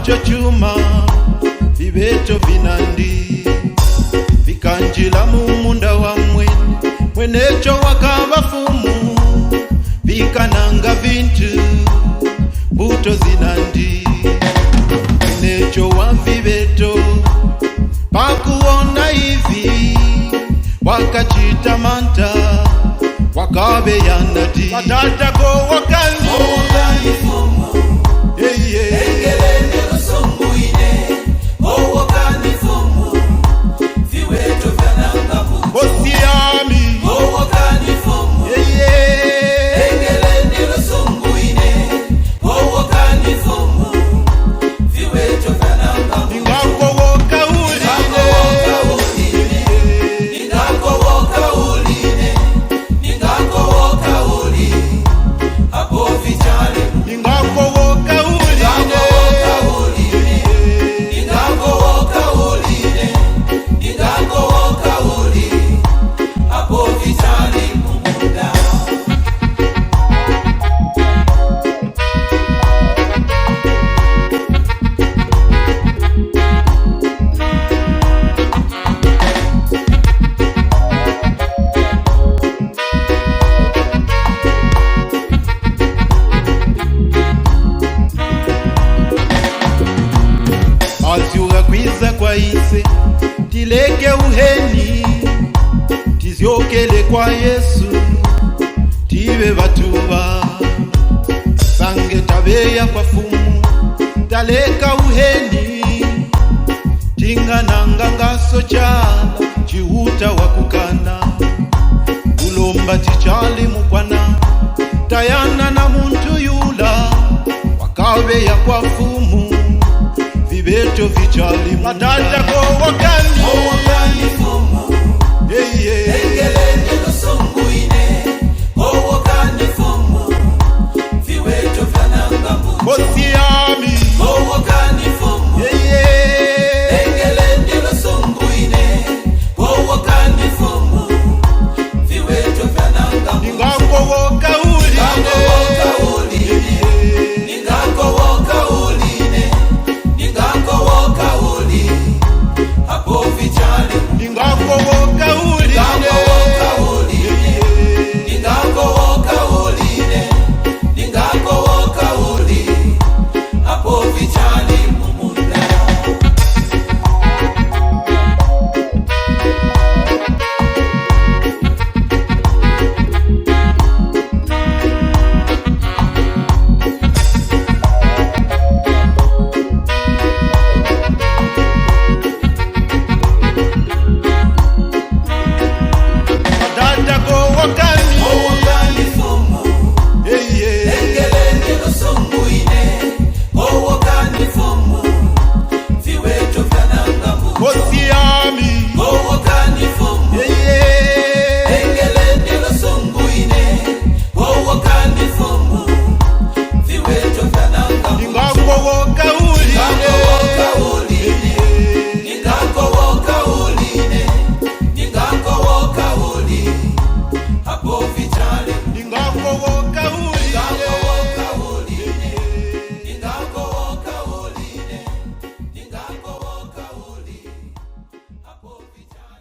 nacho chuma vibeto vinandi vikanjila mumunda wa mwenecho wakaba fumu vikananga vintu buto zinandi mwenecho wa vibeto pakuona hivi wakachita manta wakabe yanadi watata ko wakani fumu engeleni lusunguine wakani fumu viweto vyananga buto bosiami wakani fumu engeleni lusunguine wakani fumu viweto vyananga buto ingako woka aziuga kwiza kwa ise tileke uheni tizyokele kwa Yesu tibe batuba sange tabeya kwa fumu taleka uheni tingananga ngaso chala chihuta wakukana ulomba tichali mukwana tayana na muntu yula wakabeya kwa fumu vibeto vichali matata ko wakani